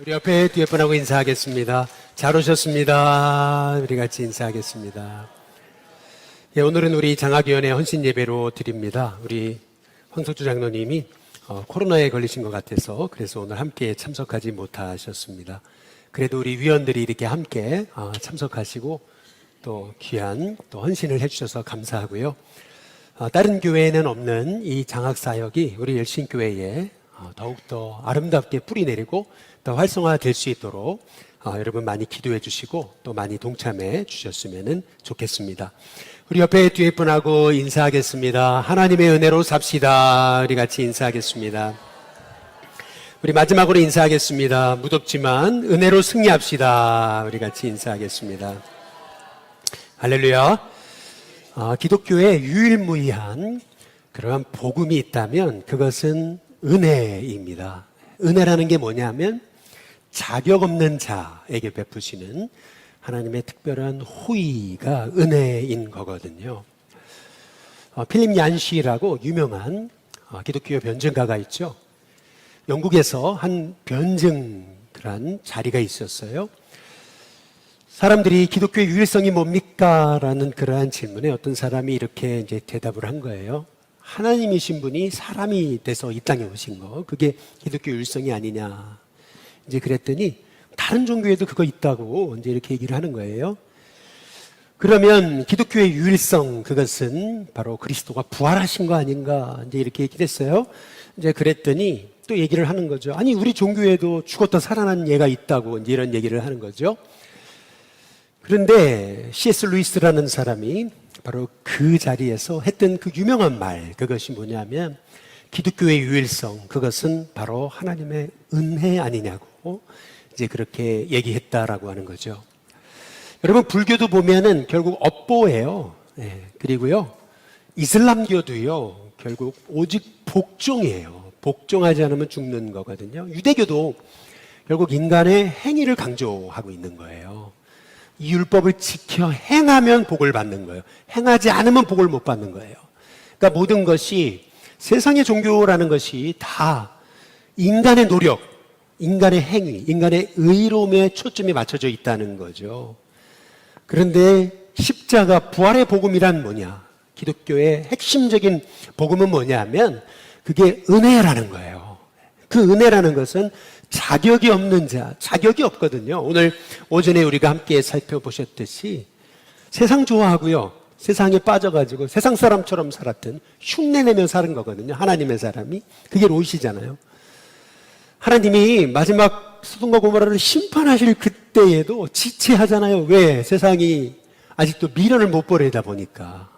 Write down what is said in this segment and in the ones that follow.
우리 옆에 뒤에 분하고 인사하겠습니다. 잘 오셨습니다. 우리 같이 인사하겠습니다. 예, 오늘은 우리 장학위원회 헌신 예배로 드립니다. 우리 황석주 장로님이 코로나에 걸리신 것 같아서 그래서 오늘 함께 참석하지 못하셨습니다. 그래도 우리 위원들이 이렇게 함께 참석하시고 또 귀한 또 헌신을 해주셔서 감사하고요. 다른 교회에는 없는 이 장학사역이 우리 열심교회에 더욱더 아름답게 뿌리내리고 더 활성화될 수 있도록 여러분 많이 기도해 주시고 또 많이 동참해 주셨으면 좋겠습니다. 우리 옆에 뒤에 분하고 인사하겠습니다. 하나님의 은혜로 삽시다. 우리 같이 인사하겠습니다. 우리 마지막으로 인사하겠습니다. 무덥지만 은혜로 승리합시다. 우리 같이 인사하겠습니다. 할렐루야. 기독교의 유일무이한 그러한 복음이 있다면 그것은 은혜입니다. 은혜라는 게 뭐냐면 자격 없는 자에게 베푸시는 하나님의 특별한 호의가 은혜인 거거든요. 필립 얀시라고 유명한 기독교 변증가가 있죠. 영국에서 한 변증이란 자리가 있었어요. 사람들이 기독교의 유일성이 뭡니까? 라는 그러한 질문에 어떤 사람이 이렇게 이제 대답을 한 거예요. 하나님이신 분이 사람이 돼서 이 땅에 오신 거, 그게 기독교 유일성이 아니냐. 이제 그랬더니 다른 종교에도 그거 있다고 이제 이렇게 얘기를 하는 거예요. 그러면 기독교의 유일성, 그것은 바로 그리스도가 부활하신 거 아닌가. 이제 이렇게 얘기를 했어요. 이제 그랬더니 또 얘기를 하는 거죠. 아니, 우리 종교에도 죽었다 살아난 예가 있다고 이제 이런 얘기를 하는 거죠. 그런데 C.S. 루이스라는 사람이 바로 그 자리에서 했던 그 유명한 말, 그것이 뭐냐면 기독교의 유일성, 그것은 바로 하나님의 은혜 아니냐고 이제 그렇게 얘기했다라고 하는 거죠. 여러분, 불교도 보면은 결국 업보예요. 그리고요, 이슬람교도요, 결국 오직 복종이에요. 복종하지 않으면 죽는 거거든요. 유대교도 결국 인간의 행위를 강조하고 있는 거예요. 이 율법을 지켜 행하면 복을 받는 거예요. 행하지 않으면 복을 못 받는 거예요. 그러니까 모든 것이 세상의 종교라는 것이 다 인간의 노력, 인간의 행위, 인간의 의로움에 초점이 맞춰져 있다는 거죠. 그런데 십자가 부활의 복음이란 뭐냐? 기독교의 핵심적인 복음은 뭐냐면 그게 은혜라는 거예요. 그 은혜라는 것은 자격이 없는 자, 자격이 없거든요. 오늘 오전에 우리가 함께 살펴보셨듯이 세상 좋아하고요, 세상에 빠져가지고 세상 사람처럼 살았던, 흉내내며 사는 거거든요. 하나님의 사람이. 그게 롯이잖아요. 하나님이 마지막 소돔과 고모라를 심판하실 그때에도 지체하잖아요. 왜? 세상이 아직도 미련을 못 버리다 보니까.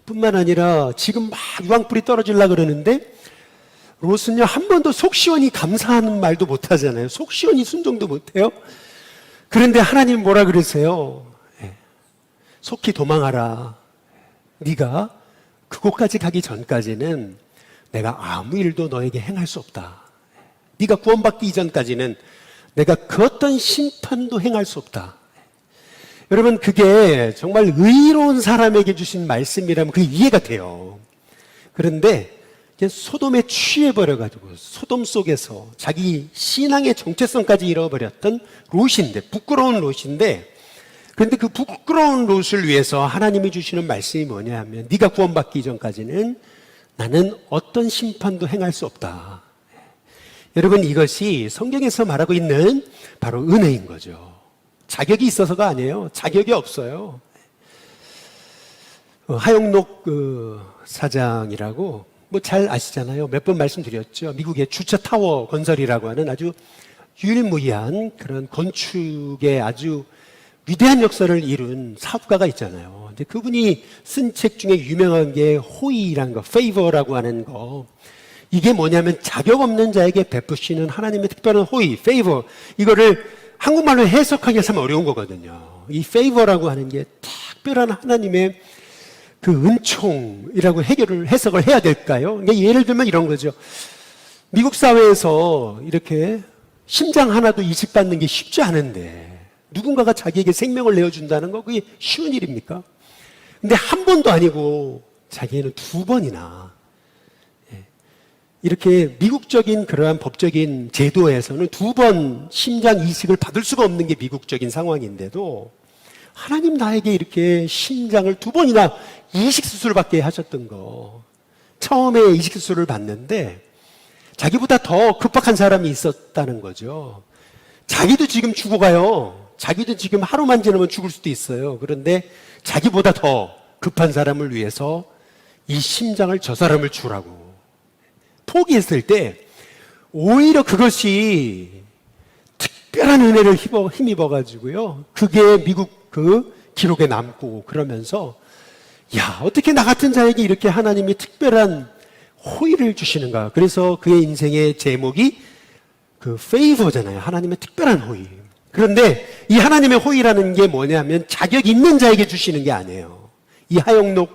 뿐만 아니라 지금 막 유황불이 떨어지려고 그러는데 롯은요, 한 번도 속 시원히 감사하는 말도 못 하잖아요. 속 시원히 순종도 못 해요. 그런데 하나님 뭐라 그러세요? 속히 도망하라. 네가 그곳까지 가기 전까지는 내가 아무 일도 너에게 행할 수 없다. 네가 구원받기 이전까지는 내가 그 어떤 심판도 행할 수 없다. 여러분, 그게 정말 의로운 사람에게 주신 말씀이라면 그게 이해가 돼요. 그런데 소돔에 취해버려가지고 소돔 속에서 자기 신앙의 정체성까지 잃어버렸던 롯인데, 부끄러운 롯인데, 그런데 그 부끄러운 롯을 위해서 하나님이 주시는 말씀이 뭐냐 하면 네가 구원받기 이전까지는 나는 어떤 심판도 행할 수 없다. 여러분, 이것이 성경에서 말하고 있는 바로 은혜인 거죠. 자격이 있어서가 아니에요. 자격이 없어요. 하용록 사장이라고 뭐 잘 아시잖아요. 몇 번 말씀드렸죠. 미국의 주차 타워 건설이라고 하는 아주 유일무이한 그런 건축의 아주 위대한 역사를 이룬 사업가가 있잖아요. 근데 그분이 쓴 책 중에 유명한 게 호의라는 거, favor라고 하는 거. 이게 뭐냐면 자격 없는 자에게 베푸시는 하나님의 특별한 호의, favor. 이거를 한국말로 해석하기 위해서 하면 어려운 거거든요. 이 favor라고 하는 게 특별한 하나님의 그 은총이라고 해석을 해야 될까요? 그러니까 예를 들면 이런 거죠. 미국 사회에서 이렇게 심장 하나도 이식받는 게 쉽지 않은데 누군가가 자기에게 생명을 내어준다는 거, 그게 쉬운 일입니까? 근데 한 번도 아니고 자기는 두 번이나 이렇게 미국적인 그러한 법적인 제도에서는 두 번 심장 이식을 받을 수가 없는 게 미국적인 상황인데도 하나님 나에게 이렇게 심장을 두 번이나 이식 수술을 받게 하셨던 거. 처음에 이식 수술을 받는데 자기보다 더 급박한 사람이 있었다는 거죠. 자기도 지금 죽어가요. 자기도 지금 하루만 지나면 죽을 수도 있어요. 그런데 자기보다 더 급한 사람을 위해서 이 심장을 저 사람을 주라고 포기했을 때 오히려 그것이 특별한 은혜를 힘입어가지고요. 그게 미국 그 기록에 남고 그러면서 야, 어떻게 나 같은 자에게 이렇게 하나님이 특별한 호의를 주시는가. 그래서 그의 인생의 제목이 그 페이버잖아요. 하나님의 특별한 호의. 그런데 이 하나님의 호의라는 게 뭐냐면 자격 있는 자에게 주시는 게 아니에요. 이 하영록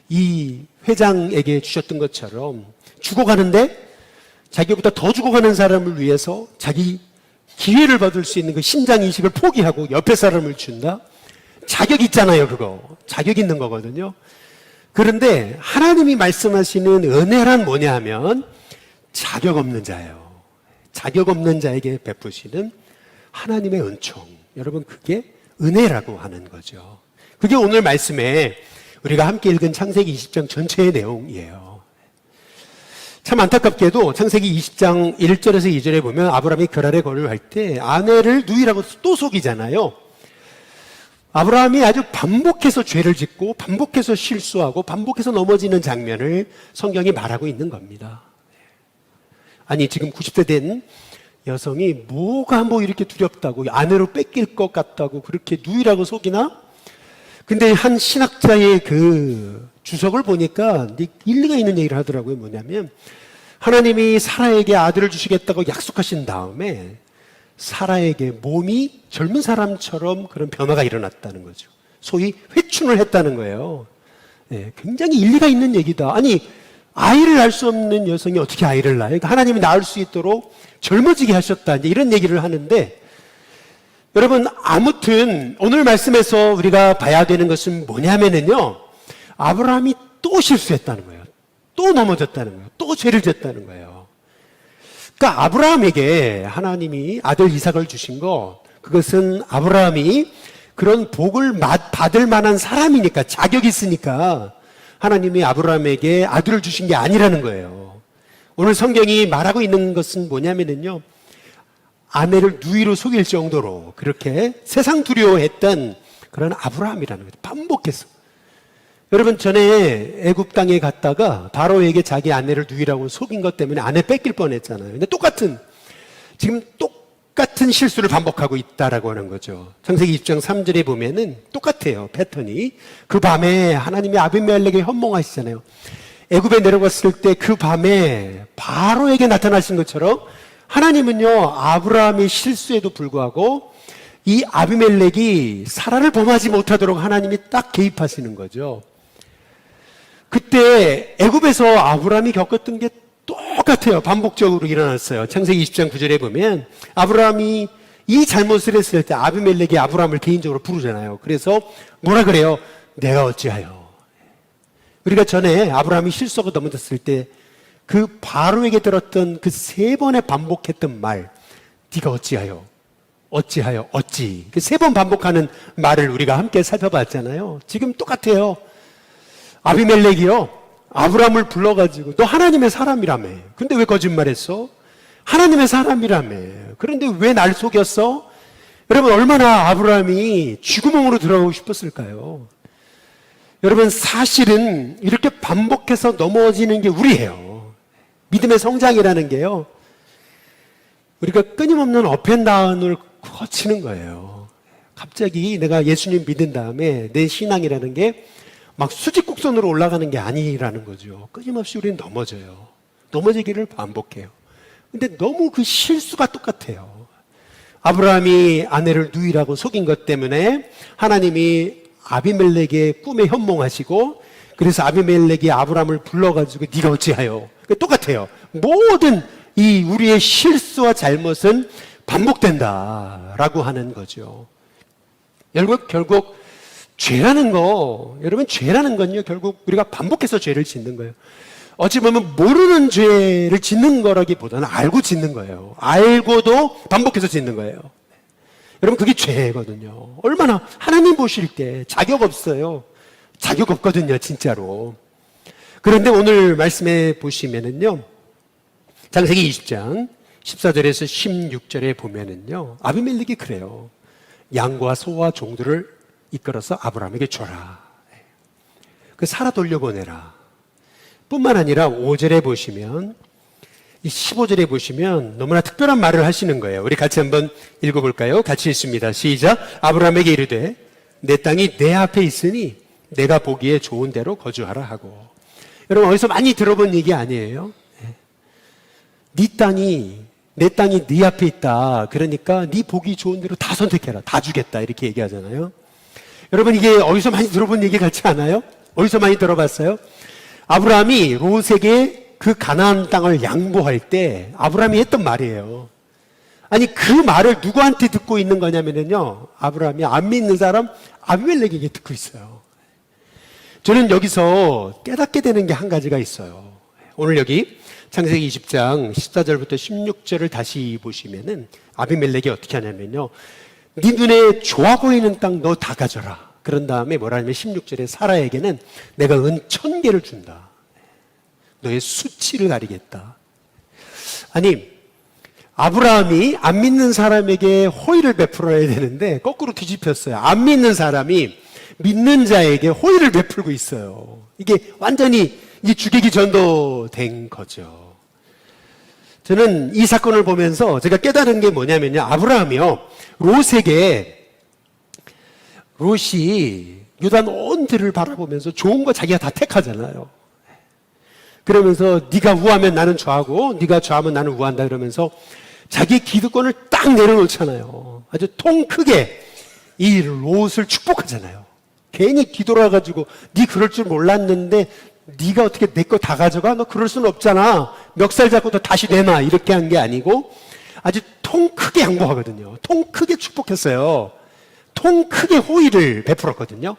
이 회장에게 주셨던 것처럼 죽어가는데 자기보다 더 죽어가는 사람을 위해서 자기 기회를 받을 수 있는 그 심장 이식을 포기하고 옆에 사람을 준다? 자격 있잖아요, 그거. 자격 있는 거거든요. 그런데 하나님이 말씀하시는 은혜란 뭐냐 하면 자격 없는 자예요. 자격 없는 자에게 베푸시는 하나님의 은총. 여러분, 그게 은혜라고 하는 거죠. 그게 오늘 말씀에 우리가 함께 읽은 창세기 20장 전체의 내용이에요. 참 안타깝게도 창세기 20장 1절에서 2절에 보면 아브라함이 그랄에 거류할 때 아내를 누이라고 또 속이잖아요. 아브라함이 아주 반복해서 죄를 짓고 반복해서 실수하고 반복해서 넘어지는 장면을 성경이 말하고 있는 겁니다. 아니, 지금 90세 된 여성이 뭐가 뭐 이렇게 두렵다고 아내로 뺏길 것 같다고 그렇게 누이라고 속이나? 근데 한 신학자의 그 주석을 보니까 일리가 있는 얘기를 하더라고요. 뭐냐면 하나님이 사라에게 아들을 주시겠다고 약속하신 다음에 사라에게 몸이 젊은 사람처럼 그런 변화가 일어났다는 거죠. 소위 회춘을 했다는 거예요. 네, 굉장히 일리가 있는 얘기다. 아니, 아이를 낳을 수 없는 여성이 어떻게 아이를 낳아요? 그러니까 하나님이 낳을 수 있도록 젊어지게 하셨다. 이제 이런 얘기를 하는데 여러분, 아무튼 오늘 말씀에서 우리가 봐야 되는 것은 뭐냐면요, 아브라함이 또 실수했다는 거예요. 또 넘어졌다는 거예요. 또 죄를 졌다는 거예요. 그러니까 아브라함에게 하나님이 아들 이삭을 주신 거, 그것은 아브라함이 그런 복을 받을 만한 사람이니까, 자격이 있으니까 하나님이 아브라함에게 아들을 주신 게 아니라는 거예요. 오늘 성경이 말하고 있는 것은 뭐냐면요, 아내를 누이로 속일 정도로 그렇게 세상 두려워했던 그런 아브라함이라는 거죠. 반복해서. 여러분, 전에 애굽 땅에 갔다가 바로에게 자기 아내를 누이라고 속인 것 때문에 아내 뺏길 뻔했잖아요. 근데 지금 똑같은 실수를 반복하고 있다라고 하는 거죠. 창세기 20장 3절에 보면은 똑같아요, 패턴이. 그 밤에 하나님이 아비멜렉에게 현몽하시잖아요. 애굽에 내려갔을 때 그 밤에 바로에게 나타나신 것처럼 하나님은요, 아브라함의 실수에도 불구하고 이 아비멜렉이 사라를 범하지 못하도록 하나님이 딱 개입하시는 거죠. 그때 애굽에서 아브라함이 겪었던 게 똑같아요. 반복적으로 일어났어요. 창세기 20장 9절에 보면 아브라함이 이 잘못을 했을 때 아비멜렉이 아브라함을 개인적으로 부르잖아요. 그래서 뭐라 그래요? 내가 어찌하여. 우리가 전에 아브라함이 실수하고 넘어졌을 때 그 바로에게 들었던 그 세 번에 반복했던 말, 네가 어찌하여, 어찌하여, 어찌. 그 세 번 반복하는 말을 우리가 함께 살펴봤잖아요. 지금 똑같아요. 아비멜렉이요, 아브라함을 불러가지고 너 하나님의 사람이라며. 근데 왜 거짓말했어? 하나님의 사람이라며. 그런데 왜 날 속였어? 여러분, 얼마나 아브라함이 쥐구멍으로 들어가고 싶었을까요? 여러분, 사실은 이렇게 반복해서 넘어지는 게 우리예요. 믿음의 성장이라는 게요, 우리가 끊임없는 업앤다운을 거치는 거예요. 갑자기 내가 예수님 믿은 다음에 내 신앙이라는 게 막 수직곡선으로 올라가는 게 아니라는 거죠. 끊임없이 우리는 넘어져요. 넘어지기를 반복해요. 근데 너무 그 실수가 똑같아요. 아브라함이 아내를 누이라고 속인 것 때문에 하나님이 아비멜렉의 꿈에 현몽하시고, 그래서 아비멜렉이 아브라함을 불러가지고 네가 어찌하여. 똑같아요. 모든 이 우리의 실수와 잘못은 반복된다라고 하는 거죠. 결국 죄라는 거, 여러분, 죄라는 건요, 결국 우리가 반복해서 죄를 짓는 거예요. 어찌 보면 모르는 죄를 짓는 거라기보다는 알고 짓는 거예요. 알고도 반복해서 짓는 거예요. 여러분, 그게 죄거든요. 얼마나 하나님 보실 때 자격 없어요. 자격 없거든요, 진짜로. 그런데 오늘 말씀에 보시면은요, 창세기 20장 14절에서 16절에 보면은요, 아비멜렉이 그래요. 양과 소와 종들을 이끌어서 아브라함에게 줘라. 그 사라 돌려보내라. 뿐만 아니라 5절에 보시면, 이 15절에 보시면 너무나 특별한 말을 하시는 거예요. 우리 같이 한번 읽어볼까요? 같이 읽습니다. 시작. 아브라함에게 이르되 내 땅이 내 앞에 있으니 내가 보기에 좋은 데로 거주하라 하고. 여러분, 어디서 많이 들어본 얘기 아니에요? 네 땅이, 내 땅이 네 앞에 있다. 그러니까 네 보기 좋은 대로 다 선택해라. 다 주겠다. 이렇게 얘기하잖아요. 여러분, 이게 어디서 많이 들어본 얘기 같지 않아요? 어디서 많이 들어봤어요? 아브라함이 롯에게 그 가나안 땅을 양보할 때 아브라함이 했던 말이에요. 아니, 그 말을 누구한테 듣고 있는 거냐면요, 아브라함이 안 믿는 사람 아비멜렉에게 듣고 있어요. 저는 여기서 깨닫게 되는 게 한 가지가 있어요. 오늘 여기 창세기 20장 14절부터 16절을 다시 보시면은 아비멜렉이 어떻게 하냐면요, 네 눈에 좋아 보이는 땅 너 다 가져라. 그런 다음에 뭐라 하냐면 16절에 사라에게는 내가 은 1000개를 준다. 너의 수치를 가리겠다. 아니, 아브라함이 안 믿는 사람에게 호의를 베풀어야 되는데 거꾸로 뒤집혔어요. 안 믿는 사람이 믿는 자에게 호의를 베풀고 있어요. 이게 완전히 이 주객이 전도된 거죠. 저는 이 사건을 보면서 제가 깨달은 게 뭐냐면요, 아브라함이요, 롯이 요단 온 들을 바라보면서 좋은 거 자기가 다 택하잖아요. 그러면서 네가 우하면 나는 좌하고 네가 좌하면 나는 우한다 그러면서 자기 기득권을 딱 내려놓잖아요. 아주 통 크게 이 롯을 축복하잖아요. 괜히 뒤돌아가지고 네 그럴 줄 몰랐는데 네가 어떻게 내 거 다 가져가? 너 그럴 수는 없잖아. 멱살 잡고도 다시 내놔. 이렇게 한 게 아니고 아주 통 크게 양보하거든요. 통 크게 축복했어요. 통 크게 호의를 베풀었거든요.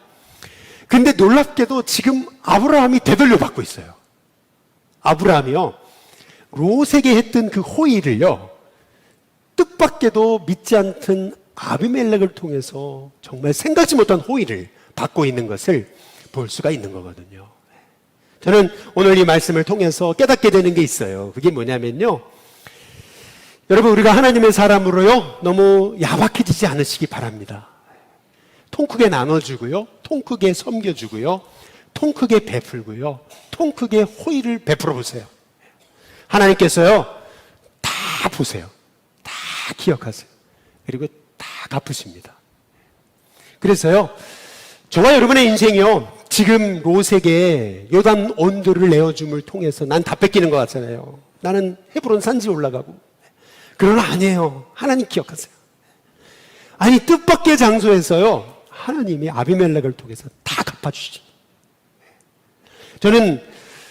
근데 놀랍게도 지금 아브라함이 되돌려 받고 있어요. 아브라함이요, 롯에게 했던 그 호의를요, 뜻밖에도 믿지 않던 아비멜렉을 통해서 정말 생각지 못한 호의를 받고 있는 것을 볼 수가 있는 거거든요. 저는 오늘 이 말씀을 통해서 깨닫게 되는 게 있어요. 그게 뭐냐면요, 여러분, 우리가 하나님의 사람으로요, 너무 야박해지지 않으시기 바랍니다. 통 크게 나눠주고요, 통 크게 섬겨주고요, 통 크게 베풀고요, 통 크게 호의를 베풀어 보세요. 하나님께서요, 다 보세요. 다 기억하세요. 그리고 다 갚으십니다. 그래서요, 저와 여러분의 인생이요, 지금 롯에게 요단 온들을 내어줌을 통해서 난 다 뺏기는 것 같잖아요. 나는 헤브론 산지에 올라가고. 그러나 아니에요. 하나님 기억하세요. 아니, 뜻밖의 장소에서요, 하나님이 아비멜렉을 통해서 다 갚아주시죠. 저는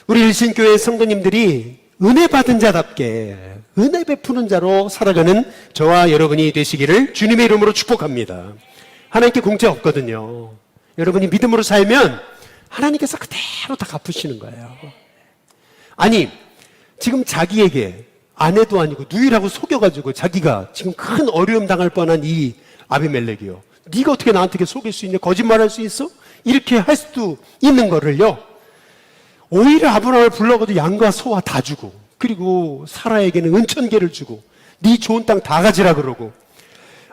우리 일신교회 성도님들이 은혜 받은 자답게 은혜 베푸는 자로 살아가는 저와 여러분이 되시기를 주님의 이름으로 축복합니다. 하나님께 공짜 없거든요. 여러분이 믿음으로 살면 하나님께서 그대로 다 갚으시는 거예요. 아니, 지금 자기에게 아내도 아니고 누이라고 속여가지고 자기가 지금 큰 어려움 당할 뻔한 이 아비멜렉이요, 네가 어떻게 나한테 속일 수 있냐, 거짓말할 수 있어? 이렇게 할 수도 있는 거를요, 오히려 아브라함을 불러가지고 양과 소와 다 주고, 그리고 사라에게는 은천개를 주고 네 좋은 땅 다 가지라 그러고.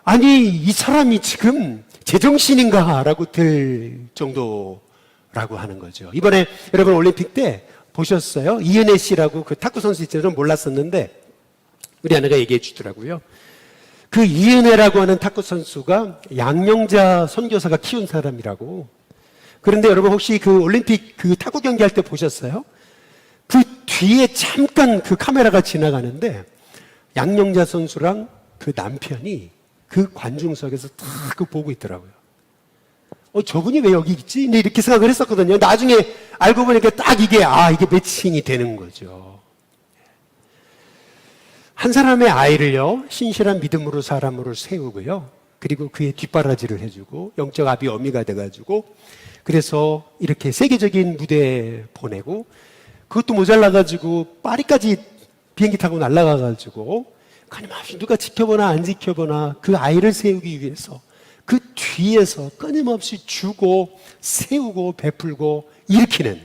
아니, 이 사람이 지금 제정신인가 라고 들 정도라고 하는 거죠. 이번에 여러분 올림픽 때 보셨어요? 이은혜 씨라고 그 탁구 선수 있잖아요. 몰랐었는데 우리 아내가 얘기해 주더라고요. 그 이은혜라고 하는 탁구 선수가 양명자 선교사가 키운 사람이라고. 그런데 여러분 혹시 그 올림픽 그 탁구 경기할 때 보셨어요? 그 뒤에 잠깐 그 카메라가 지나가는데 양명자 선수랑 그 남편이 그 관중석에서 딱 그 보고 있더라고요. 저분이 왜 여기 있지? 이렇게 생각을 했었거든요. 나중에 알고 보니까 딱 이게 매칭이 되는 거죠. 한 사람의 아이를요, 신실한 믿음으로 사람으로 세우고요, 그리고 그의 뒷바라지를 해주고 영적 아비 어미가 돼가지고 그래서 이렇게 세계적인 무대에 보내고 그것도 모자라가지고 파리까지 비행기 타고 날아가가지고 끊임없이 누가 지켜보나 안 지켜보나 그 아이를 세우기 위해서 그 뒤에서 끊임없이 주고 세우고 베풀고 일으키는,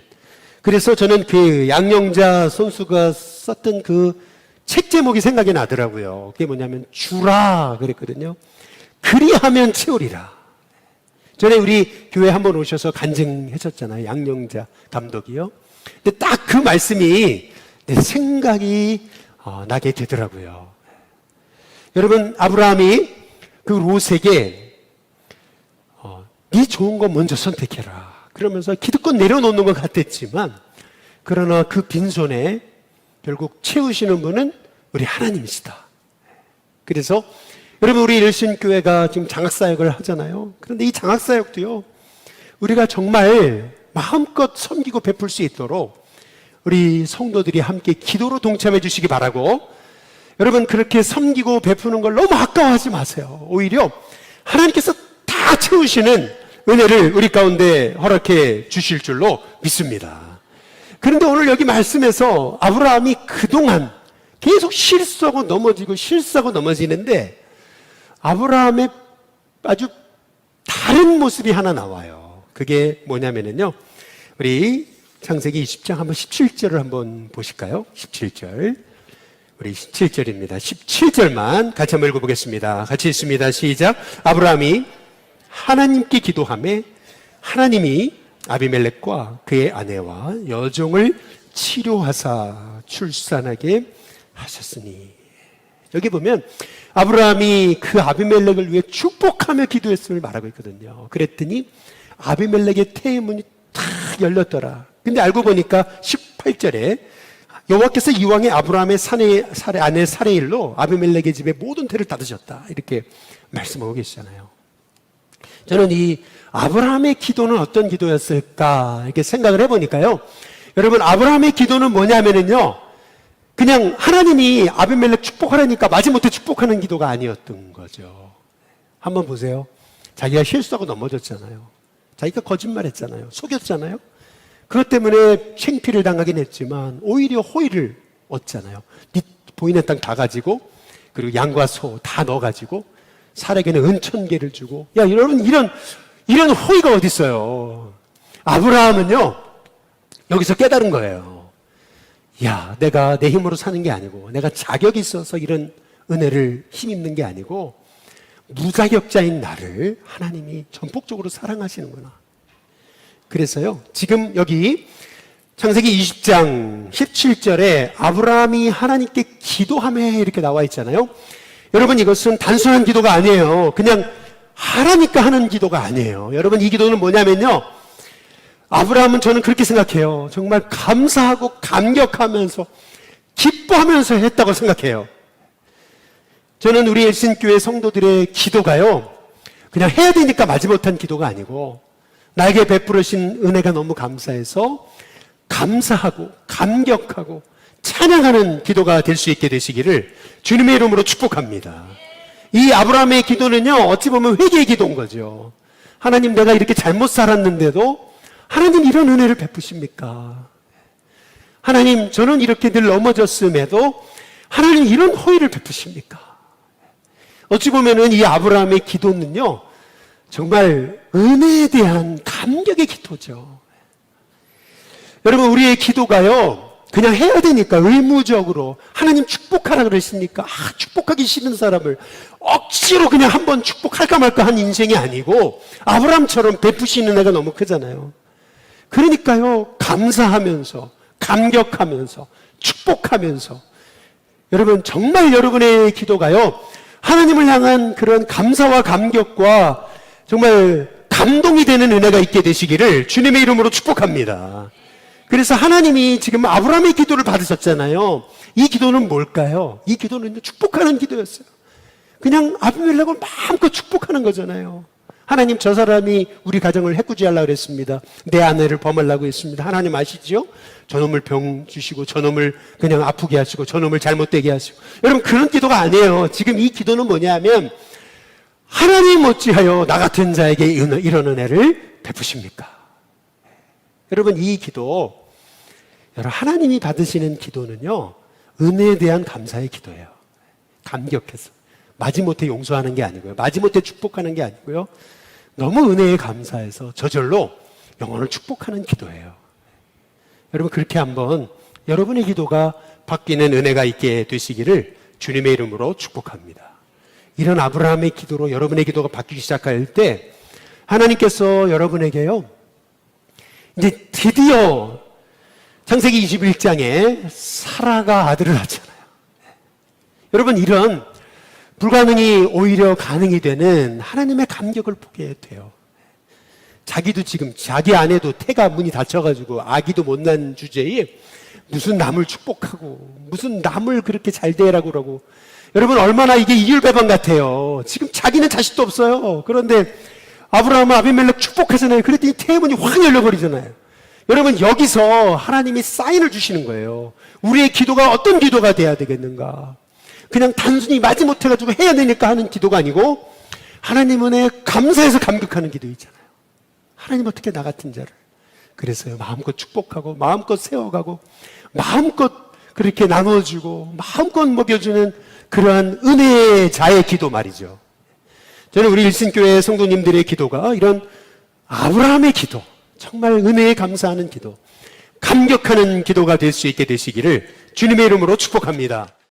그래서 저는 그 양영자 선수가 썼던 그 책 제목이 생각이 나더라고요. 그게 뭐냐면 주라 그랬거든요. 그리하면 채우리라. 전에 우리 교회 한번 오셔서 간증하셨잖아요. 양영자 감독이요. 근데 딱 그 말씀이 내 생각이 나게 되더라고요. 여러분, 아브라함이 그 롯에게 네 좋은 거 먼저 선택해라 그러면서 기득권 내려놓는 것 같았지만, 그러나 그 빈손에 결국 채우시는 분은 우리 하나님이시다. 그래서 여러분, 우리 일신교회가 지금 장학사역을 하잖아요. 그런데 이 장학사역도요, 우리가 정말 마음껏 섬기고 베풀 수 있도록 우리 성도들이 함께 기도로 동참해 주시기 바라고, 여러분 그렇게 섬기고 베푸는 걸 너무 아까워하지 마세요. 오히려 하나님께서 다 채우시는 은혜를 우리 가운데 허락해 주실 줄로 믿습니다. 그런데 오늘 여기 말씀에서 아브라함이 그동안 계속 실수하고 넘어지는데 아브라함의 아주 다른 모습이 하나 나와요. 그게 뭐냐면요, 우리 창세기 20장 한번 17절을 한번 보실까요? 17절. 우리 17절입니다. 17절만 같이 한번 읽어보겠습니다. 같이 읽습니다. 시작. 아브라함이 하나님께 기도하며 하나님이 아비멜렉과 그의 아내와 여종을 치료하사 출산하게 하셨으니. 여기 보면 아브라함이 그 아비멜렉을 위해 축복하며 기도했음을 말하고 있거든요. 그랬더니 아비멜렉의 태문이 탁 열렸더라. 근데 알고 보니까 18절에 여호와께서 이왕에 아브라함의 아내 사레일로 아비멜렉의 집에 모든 태를 닫으셨다, 이렇게 말씀하고 계시잖아요. 저는 이 아브라함의 기도는 어떤 기도였을까 이렇게 생각을 해보니까요, 여러분 아브라함의 기도는 뭐냐면요, 그냥 하나님이 아비멜렉 축복하라니까 마지못해 축복하는 기도가 아니었던 거죠. 한번 보세요. 자기가 실수하고 넘어졌잖아요. 자기가 거짓말했잖아요. 속였잖아요. 그것 때문에 창피를 당하긴 했지만 오히려 호의를 얻잖아요. 네 보이는 땅 다 가지고, 그리고 양과 소 다 넣어가지고 사람에게는 은천개를 주고. 야, 여러분, 이런 호의가 어디 있어요? 아브라함은요, 여기서 깨달은 거예요. 야, 내가 내 힘으로 사는 게 아니고, 내가 자격이 있어서 이런 은혜를 힘입는 게 아니고, 무자격자인 나를 하나님이 전폭적으로 사랑하시는구나. 그래서요, 지금 여기 창세기 20장 17절에 아브라함이 하나님께 기도하며 이렇게 나와 있잖아요. 여러분, 이것은 단순한 기도가 아니에요. 그냥 하라니까 하는 기도가 아니에요. 여러분, 이 기도는 뭐냐면요, 아브라함은 저는 그렇게 생각해요. 정말 감사하고 감격하면서 기뻐하면서 했다고 생각해요. 저는 우리 일신교회 성도들의 기도가요, 그냥 해야 되니까 마지못한 기도가 아니고, 나에게 베풀으신 은혜가 너무 감사해서 감사하고 감격하고 찬양하는 기도가 될 수 있게 되시기를 주님의 이름으로 축복합니다. 이 아브라함의 기도는요, 어찌 보면 회개의 기도인 거죠. 하나님, 내가 이렇게 잘못 살았는데도 하나님 이런 은혜를 베푸십니까? 하나님, 저는 이렇게 늘 넘어졌음에도 하나님 이런 호의를 베푸십니까? 어찌 보면은 이 아브라함의 기도는요, 정말 은혜에 대한 감격의 기도죠. 여러분, 우리의 기도가요, 그냥 해야 되니까 의무적으로 하나님 축복하라 그러시니까 축복하기 싫은 사람을 억지로 그냥 한번 축복할까 말까 한 인생이 아니고, 아브라함처럼 베푸시는 애가 너무 크잖아요. 그러니까요, 감사하면서 감격하면서 축복하면서, 여러분 정말 여러분의 기도가요, 하나님을 향한 그런 감사와 감격과 정말 감동이 되는 은혜가 있게 되시기를 주님의 이름으로 축복합니다. 그래서 하나님이 지금 아브라함의 기도를 받으셨잖아요. 이 기도는 뭘까요? 이 기도는 축복하는 기도였어요. 그냥 아비멜렉을 마음껏 축복하는 거잖아요. 하나님, 저 사람이 우리 가정을 해꾸지 하려고 그랬습니다. 내 아내를 범하려고 했습니다. 하나님 아시죠? 저놈을 병 주시고, 저놈을 그냥 아프게 하시고, 저놈을 잘못되게 하시고. 여러분, 그런 기도가 아니에요. 지금 이 기도는 뭐냐면, 하나님 어찌하여 나 같은 자에게 이런 은혜를 베푸십니까? 여러분, 이 기도 여러분, 하나님이 받으시는 기도는요, 은혜에 대한 감사의 기도예요. 감격해서. 마지못해 용서하는 게 아니고요. 마지못해 축복하는 게 아니고요. 너무 은혜에 감사해서 저절로 영혼을 축복하는 기도예요. 여러분, 그렇게 한번 여러분의 기도가 바뀌는 은혜가 있게 되시기를 주님의 이름으로 축복합니다. 이런 아브라함의 기도로 여러분의 기도가 바뀌기 시작할 때 하나님께서 여러분에게요, 이제 드디어 창세기 21장에 사라가 아들을 낳잖아요. 여러분, 이런 불가능이 오히려 가능이 되는 하나님의 감격을 보게 돼요. 자기도 지금 자기 아내도 태가 문이 닫혀가지고 아기도 못 낳은 주제에 무슨 남을 축복하고 무슨 남을 그렇게 잘 대하라고 그러고, 여러분 얼마나 이게 이율배반 같아요. 지금 자기는 자식도 없어요. 그런데 아브라함은 아비멜렉 축복하잖아요. 그랬더니 태의 문이 확 열려버리잖아요. 여러분, 여기서 하나님이 사인을 주시는 거예요. 우리의 기도가 어떤 기도가 돼야 되겠는가. 그냥 단순히 마지못해가지고 해야 되니까 하는 기도가 아니고 하나님 은혜에 감사해서 감격하는 기도 있잖아요. 하나님 어떻게 나 같은 자를. 그래서요, 마음껏 축복하고 마음껏 세워가고 마음껏 그렇게 나눠주고 마음껏 먹여주는 그러한 은혜의 자의 기도 말이죠. 저는 우리 일신교회 성도님들의 기도가 이런 아브라함의 기도, 정말 은혜에 감사하는 기도, 감격하는 기도가 될 수 있게 되시기를 주님의 이름으로 축복합니다.